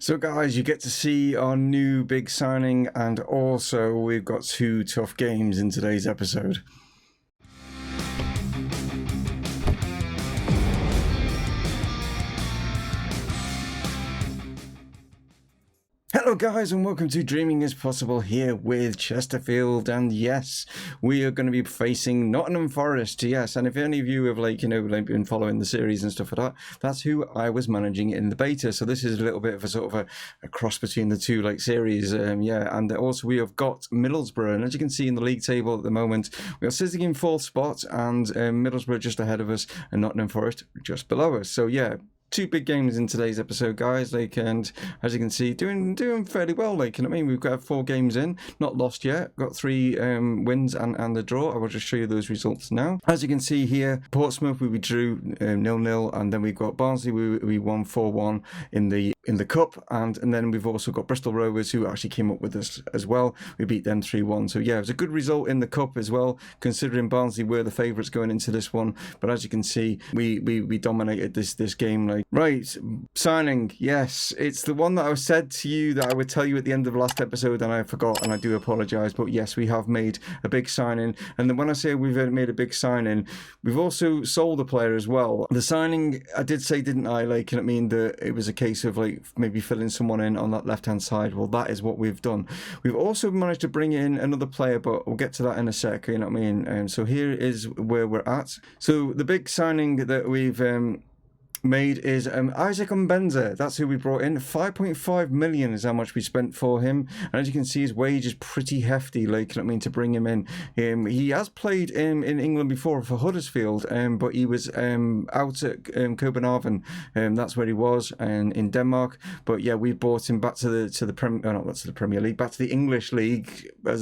So guys, you get to see our new big signing, and also we've got two tough games in today's episode. Hello guys, and welcome to Dreaming is Possible here with Chesterfield, and yes, we are going to be facing Nottm Forest, yes, and if any of you have been following the series and stuff like that, that's who I was managing in the beta, so this is a little bit of a sort of a cross between the two series, and also we have got Middlesbrough, and as you can see in the league table at the moment, we are sitting in 4th spot, and Middlesbrough just ahead of us, and Nottm Forest just below us, so yeah. Two big games in today's episode, guys, and as you can see, doing fairly well, we've got 4 games in, not lost yet, got 3 wins and a draw. I will just show you those results now. As you can see here, Portsmouth, we drew 0-0, and then we've got Barnsley, we won 4-1 in the cup, and then we've also got Bristol Rovers, who actually came up with us as well. We beat them 3-1, so yeah, it was a good result in the cup as well, considering Barnsley were the favourites going into this one, but as you can see, we dominated this game. Right, signing, yes, it's the one that I said to you that I would tell you at the end of the last episode, and I forgot, and I do apologise, but yes, we have made a big signing, and then when I say we've made a big signing, we've also sold a player as well. The signing, I did say, didn't I, that it was a case of maybe filling someone in on that left-hand side. Well, that is what we've done. We've also managed to bring in another player, but we'll get to that in a sec, so here is where we're at. So the big signing that we've made is Isaac Mbenza. That's who we brought in. 5.5 million is how much we spent for him, and as you can see, his wage is pretty hefty, to bring him in. He has played in England before for Huddersfield, but he was out at Copenhagen, that's where he was, and in Denmark. But yeah, we brought him back to the Premier League, back to the English League, we've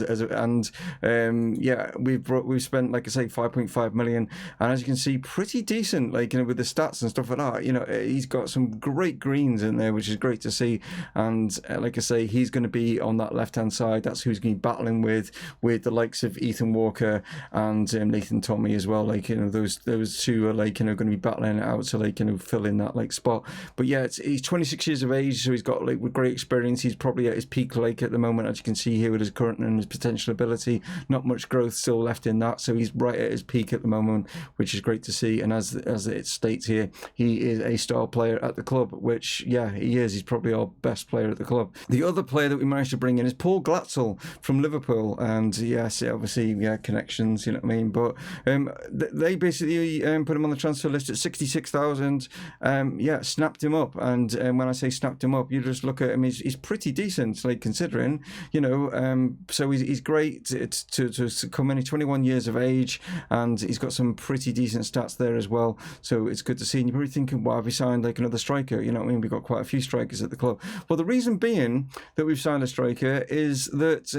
spent, like I say, 5.5 million, and as you can see, pretty decent, with the stats and stuff like that. He's got some great greens in there, which is great to see, and like I say, he's going to be on that left hand side. That's who's going to be battling with the likes of Ethan Walker and Nathan Tommy as well. Those two are going to be battling it out to fill in that spot. But yeah, he's 26 years of age, so he's got with great experience. He's probably at his peak at the moment, as you can see here with his current and his potential ability. Not much growth still left in that, so he's right at his peak at the moment, which is great to see. And as it states here, he is a star player at the club, which, yeah, he is. He's probably our best player at the club. The other player that we managed to bring in is Paul Glatzel from Liverpool, and yes, obviously, connections, but they basically put him on the transfer list at 66,000. Snapped him up, and when I say snapped him up, you just look at him, he's pretty decent, considering, so he's great to come in. He's 21 years of age, and he's got some pretty decent stats there as well, so it's good to see. And you're probably thinking, why have we signed another striker? We've got quite a few strikers at the club. Well, the reason being that we've signed a striker is that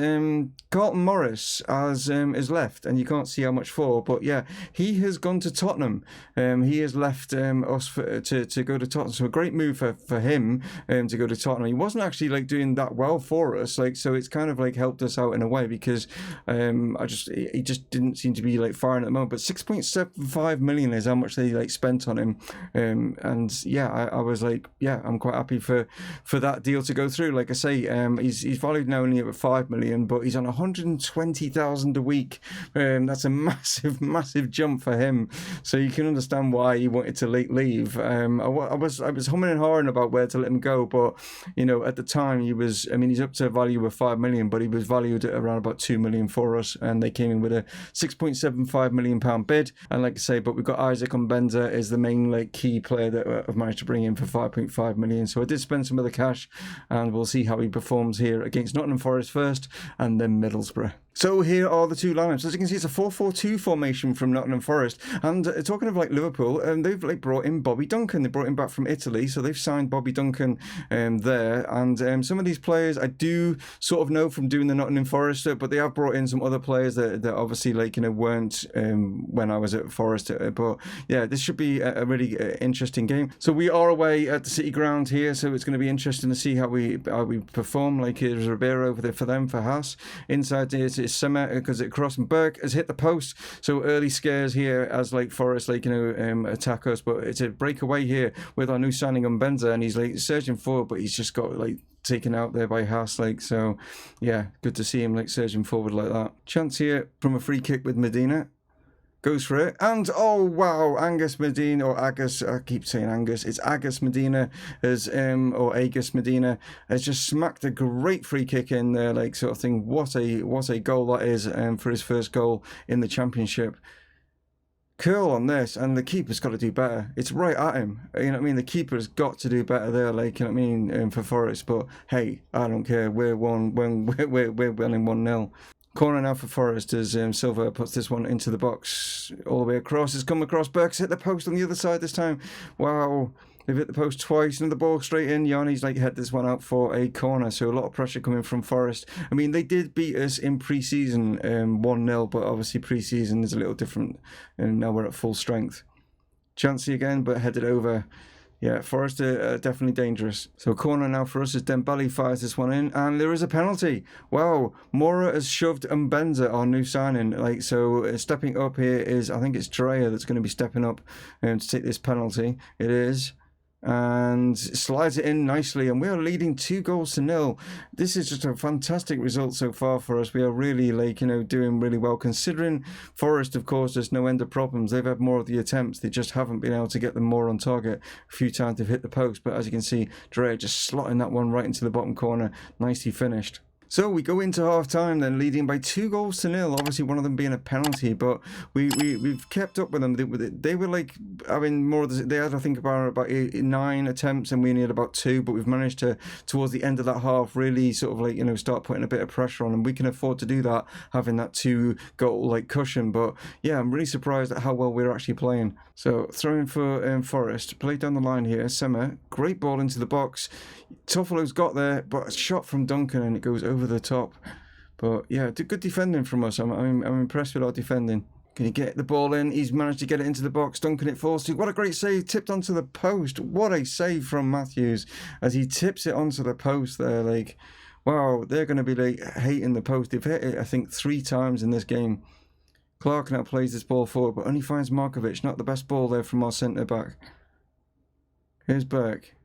Carlton Morris is left, and you can't see how much for, but yeah, he has gone to Tottenham. He has left us to go to Tottenham, so a great move for him to go to Tottenham. He wasn't actually doing that well for us, so it's kind of helped us out in a way, because he just didn't seem to be firing at the moment. But 6.75 million is how much they spent on him. And yeah, I was I'm quite happy for that deal to go through. Like I say, he's valued now only at 5 million, but he's on 120,000 a week. That's a massive jump for him. So you can understand why he wanted to leave. I was humming and hawing about where to let him go, but at the time he's up to a value of 5 million, but he was valued at around about 2 million for us, and they came in with a 6.75 million pound bid. And like I say, but we've got Isaac Mbenza is the main key player that I've managed to bring in for 5.5 million. So I did spend some of the cash, and we'll see how he performs here against Nottm Forest first, and then Middlesbrough. So here are the two lineups. As you can see, it's a 4-4-2 formation from Nottm Forest. And talking of Liverpool, they've brought in Bobby Duncan. They brought him back from Italy, so they've signed Bobby Duncan there. And some of these players I do sort of know from doing the Nottm Forest, but they have brought in some other players that obviously weren't when I was at Forest. But yeah, this should be a really interesting game. So we are away at the City Ground here, so it's going to be interesting to see how we perform. Here's Ribeiro over there for them, for Haas. Inside here, it's Summer because it crossed, and Burke has hit the post. So early scares here as like Forest attack us, but it's a breakaway here with our new signing on Benza, and he's like surging forward, but he's just got like taken out there by Haas, so yeah, good to see him like surging forward like that. Chance here from a free kick with Medina. Goes for it, and oh wow, Angus Medina, or Agus, I keep saying Angus, it's Agus Medina, or Agus Medina, has just smacked a great free kick in there, like sort of thing. What a goal that is, for his first goal in the Championship. Curl on this, and the keeper's got to do better. It's right at him, you know what I mean? The keeper's got to do better there, like, you know what I mean, for Forest, but hey, I don't care, we're winning 1-0. Corner now for Forest as Silva puts this one into the box. All the way across. It's come across. Burke's hit the post on the other side this time. Wow. They've hit the post twice and the ball straight in. Yanni's like head this one out for a corner. So a lot of pressure coming from Forest. I mean, they did beat us in pre-season 1-0, but obviously pre-season is a little different. And now we're at full strength. Chancey again, but headed over. Yeah, Forest are definitely dangerous. So corner now for us as Dembele fires this one in, and there is a penalty. Wow, Mora has shoved Mbenza, our new signing. Like, so stepping up here is, I think it's Dreyer that's going to be stepping up to take this penalty. It is. And slides it in nicely, and we are leading 2-0. This is just a fantastic result so far for us. We are really, like, you know, doing really well, considering Forest, of course, there's no end of problems. They've had more of the attempts, they just haven't been able to get them more on target. A few times they've hit the post, but as you can see, Dreyer just slotting that one right into the bottom corner. Nicely finished. So we go into half-time then, leading by 2-0. Obviously, one of them being a penalty, but we've kept up with them. They were like having more. They had, I think, about 9 attempts, and we only had about 2. But we've managed to, towards the end of that half, really sort of like, you know, start putting a bit of pressure on them. We can afford to do that, having that 2-goal like cushion. But yeah, I'm really surprised at how well we're actually playing. So throwing for Forest, play down the line here. Sema, great ball into the box. Toffolo's got there, but a shot from Duncan, and it goes over the top. But yeah, good defending from us. I'm impressed with our defending. Can he get the ball in? He's managed to get it into the box. Duncan it falls to. What a great save. Tipped onto the post. What a save from Matthews as he tips it onto the post there. Like, wow, they're going to be like hating the post. They've hit it, I think, 3 times in this game. Clark now plays this ball forward, but only finds Markovic. Not the best ball there from our centre-back. Here's Burke.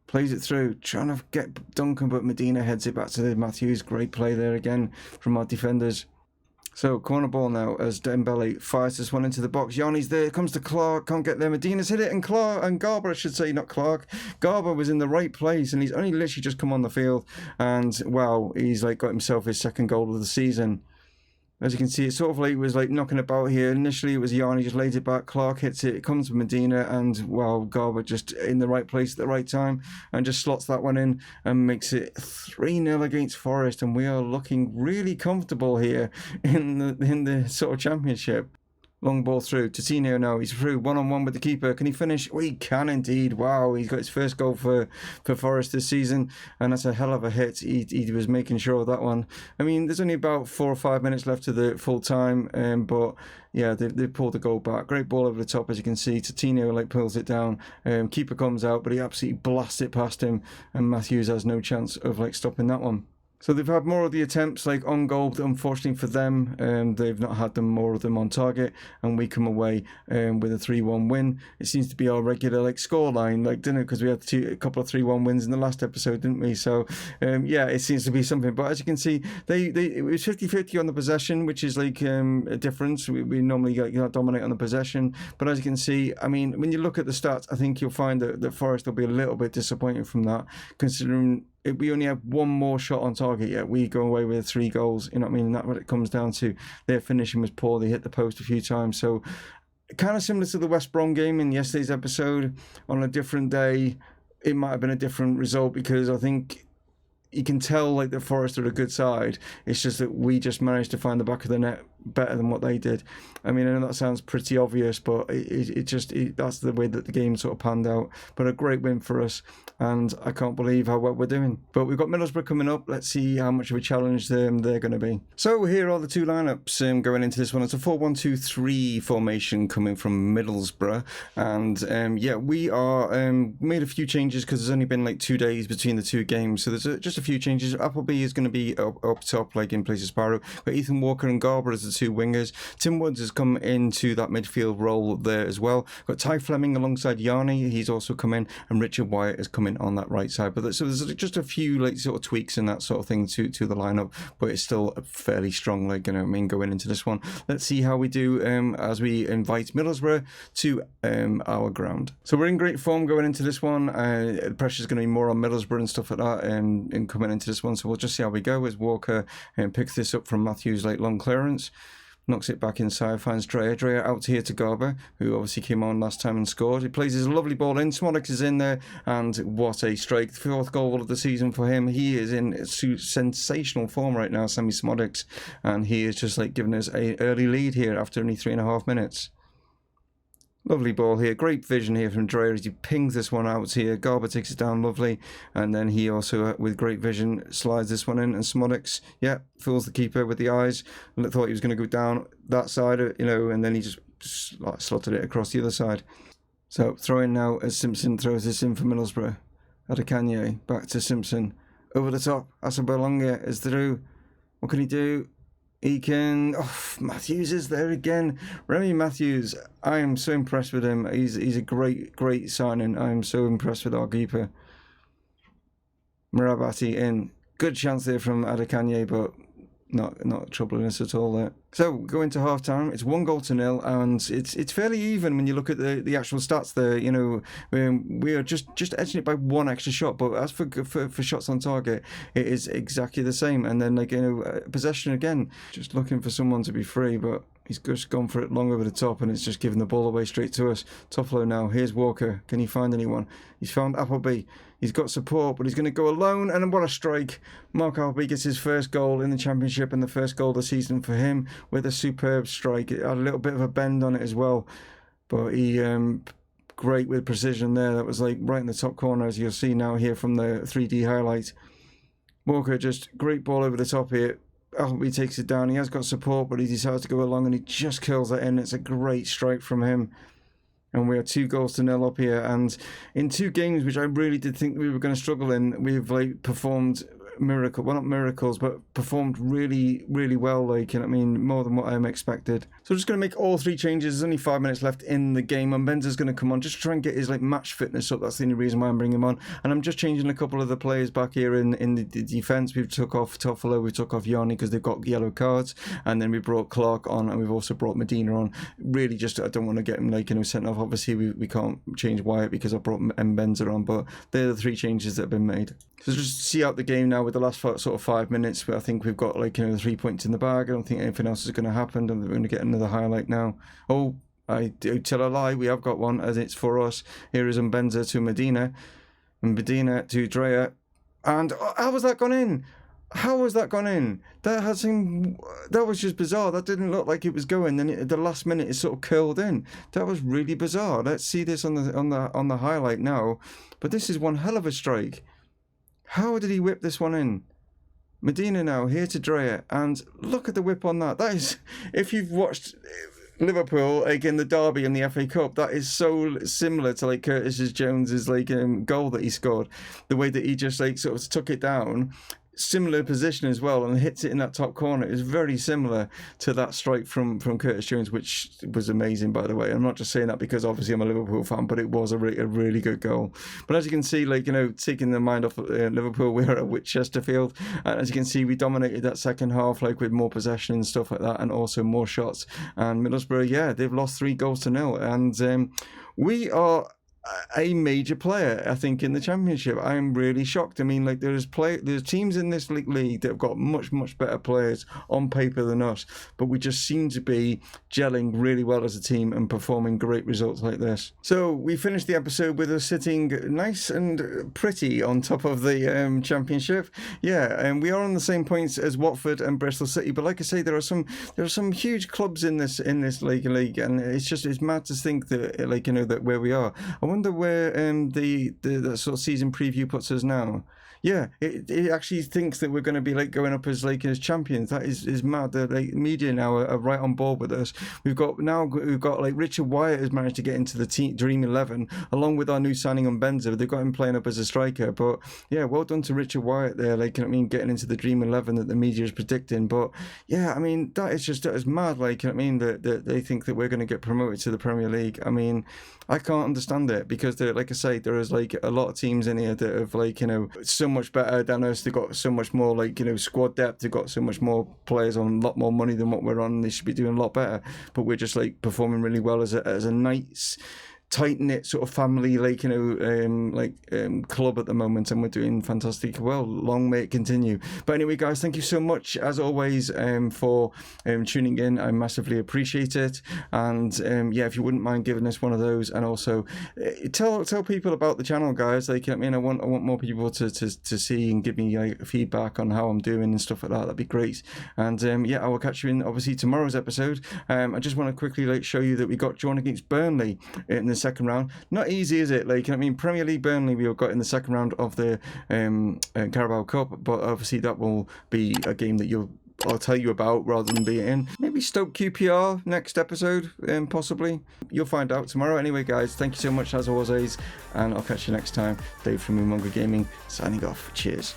Plays it through, trying to get Duncan, but Medina heads it back to Matthews. Great play there again from our defenders. So, corner ball now as Dembele fires this one into the box. Yanni's there, comes to Clark, can't get there. Medina's hit it, and Garber, I should say, not Clark. Garber was in the right place, and he's only literally just come on the field. And, wow, he's like got himself his 2nd goal of the season. As you can see, it sort of like was like knocking about here. Initially, it was Yanni, just laid it back. Clark hits it. It comes to Medina, and wow, Garber just in the right place at the right time and just slots that one in and makes it 3-0 against Forest. And we are looking really comfortable here in the sort of Championship. Long ball through. Totino now. He's through 1-on-1 with the keeper. Can he finish? Oh, he can indeed. Wow, he's got his first goal for Forest this season. And that's a hell of a hit. He was making sure of that one. I mean, there's only about 4 or 5 minutes left to the full time. But yeah, they pulled the goal back. Great ball over the top, as you can see. Totino like pulls it down. Keeper comes out, but he absolutely blasts it past him. And Matthews has no chance of like stopping that one. So they've had more of the attempts like on goal, but unfortunately for them, they've not had more of them on target, and we come away with a 3-1 win. It seems to be our regular like scoreline, like, didn't it? Because we had a couple of 3-1 wins in the last episode, didn't we? So yeah, it seems to be something. But as you can see, it was 50-50 on the possession, which is like a difference. We normally dominate on the possession, but as you can see, I mean, when you look at the stats, I think you'll find that Forest will be a little bit disappointed from that, considering we only have 1 more shot on target yet. We go away with 3 goals. You know what I mean? That's what it comes down to. Their finishing was poor. They hit the post a few times. So kind of similar to the West Brom game in yesterday's episode. On a different day, it might have been a different result, because I think you can tell like the Forest are a good side. It's just that we just managed to find the back of the net better than what they did. I mean, I know that sounds pretty obvious, but that's the way that the game sort of panned out. But a great win for us, and I can't believe how well we're doing. But we've got Middlesbrough coming up. Let's see how much of a challenge they're going to be. So here are the 2 lineups going into this one. It's a 4-1-2-3 formation coming from Middlesbrough, and yeah, we are made a few changes because there's only been like 2 days between the 2 games, so there's just a few changes. Appleby is going to be up top, like in place of Sparrow. But Ethan Walker and Garber as the two wingers. Tim Woods has come into that midfield role there as well. Got Ty Fleming alongside Yarni. He's also come in, and Richard Wyatt has come in on that right side. But so there's just a few like sort of tweaks and that sort of thing to the lineup, but it's still fairly strong. Like, you know, I mean, going into this one, let's see how we do as we invite Middlesbrough to our ground. So we're in great form going into this one. The pressure's going to be more on Middlesbrough and stuff like that, and coming into this one. So we'll just see how we go as Walker picks this up from Matthews' late long clearance. Knocks it back inside, finds Dreyer. Dreyer out here to Garber, who obviously came on last time and scored. He plays his lovely ball in. Smolix is in there, and what a strike. The 4th goal of the season for him. He is in sensational form right now, Sammy Smolix, and he is just like giving us an early lead here after only 3.5 minutes. Lovely ball here. Great vision here from Dreyer as he pings this one out here. Garber takes it down lovely. And then he also, with great vision, slides this one in. And Smolix, yeah, fools the keeper with the eyes. Thought he was going to go down that side, you know, and then he just slotted it across the other side. So throw in now as Simpson throws this in for Middlesbrough. Adekanye, back to Simpson. Over the top. Asabalonga is through. What can he do? He can... Oh, Matthews is there again. Remy Matthews, I am so impressed with him. He's a great signing. I am so impressed with our keeper. Mirabati in. Good chance there from Adekanye, but not troubling us at all there. So, go into half-time. It's 1-0, and it's fairly even when you look at the actual stats there. You know, we are just edging it by one extra shot, but as for shots on target, it is exactly the same. And then, like, you know, possession again, just looking for someone to be free, but he's just gone for it long over the top, and it's just giving the ball away straight to us. Toffolo now. Here's Walker. Can he find anyone? He's found Appleby. He's got support, but he's going to go alone, and what a strike. Mark Appleby gets his first goal in the Championship and the first goal of the season for him with a superb strike. It had a little bit of a bend on it as well, but he great with precision there. That was like right in the top corner, as you'll see now here from the 3D highlight. Walker, just great ball over the top here. Appleby takes it down. He has got support, but he decides to go along, and he just kills that in. It's a great strike from him. And we are 2-0 up here. And in 2 games, which I really did think we were going to struggle in, we've like performed not miracles, but performed really, really well. Like, you know what I mean, more than what I expected. So I'm just going to make all 3 changes. There's only 5 minutes left in the game, and Benzer's going to come on just to try and get his like match fitness up. That's the only reason why I'm bringing him on. And I'm just changing a couple of the players back here in the defence. We've took off Toffolo, we took off Yanni because they've got yellow cards, and then we brought Clark on, and we've also brought Medina on. Really, just I don't want to get him like, you know, sent off. Obviously, we can't change Wyatt because I brought Benzer on, but they're the 3 changes that have been made. So just see out the game now with the last sort of 5 minutes. I think we've got like, you know, the 3 points in the bag. I don't think anything else is going to happen. And we're going to get another highlight now. Oh, I do tell a lie. We have got one, as it's for us. Here is Mbenza to Medina, and Medina to Dreyer. And how was that gone in? How was that gone in? That was just bizarre. That didn't look like it was going. Then at the last minute, it sort of curled in. That was really bizarre. Let's see this on the highlight now. But this is one hell of a strike. How did he whip this one in? Medina now here to Dreyer, and look at the whip on that. That is, if you've watched Liverpool like in the derby and the FA Cup, that is so similar to like Curtis Jones's like goal that he scored. The way that he just like sort of took it down. Similar position as well, and hits it in that top corner is very similar to that strike from Curtis Jones, which was amazing, by the way. I'm not just saying that because obviously I'm a Liverpool fan, but it was a really good goal. But as you can see, like, you know, taking the mind off Liverpool, we are at Chesterfield, and as you can see, we dominated that second half, like with more possession and stuff like that, and also more shots. And Middlesbrough, yeah, they've lost 3-0, and we are a major player, I think, in the Championship. I am really shocked. I mean, like, there's teams in this league that have got much better players on paper than us, but we just seem to be gelling really well as a team and performing great results like this. So we finished the episode with us sitting nice and pretty on top of the Championship. Yeah, and we are on the same points as Watford and Bristol City, but like I say, there are some huge clubs in this league, and it's mad to think that, like, you know, that where we are. I wonder where the sort of season preview puts us now. Yeah, it actually thinks that we're going to be like going up as like as champions. That is mad. The like media now are right on board with us. We've got like Richard Wyatt has managed to get into the Dream 11 along with our new signing on Benza. They've got him playing up as a striker. But yeah, well done to Richard Wyatt there. Like, I mean, getting into the Dream 11 that the media is predicting. But yeah, I mean, that is mad. Like, I mean, that they think that we're going to get promoted to the Premier League. I mean, I can't understand it because, like I say, there is like a lot of teams in here that have like, you know, so much better than us. They've got so much more like, you know, squad depth. They've got so much more players on a lot more money than what we're on. They should be doing a lot better. But we're just like performing really well as a nice, tight-knit sort of family, like, you know, club at the moment, and we're doing fantastic. Well, long may it continue. But anyway, guys, thank you so much as always for tuning in. I massively appreciate it. And yeah, if you wouldn't mind giving us one of those, and also tell people about the channel, guys. Like, I mean, I want more people to see and give me like feedback on how I'm doing and stuff like that. That'd be great. And yeah, I will catch you in obviously tomorrow's episode. I just want to quickly like show you that we got drawn against Burnley in the second round. Not easy, is it? Like, I mean, Premier League Burnley we got in the second round of the Carabao Cup, but obviously that will be a game that I'll tell you about rather than be in. Maybe Stoke QPR next episode, possibly. You'll find out tomorrow. Anyway, guys, thank you so much as always, and I'll catch you next time. Dave from Mumongu Gaming signing off. Cheers.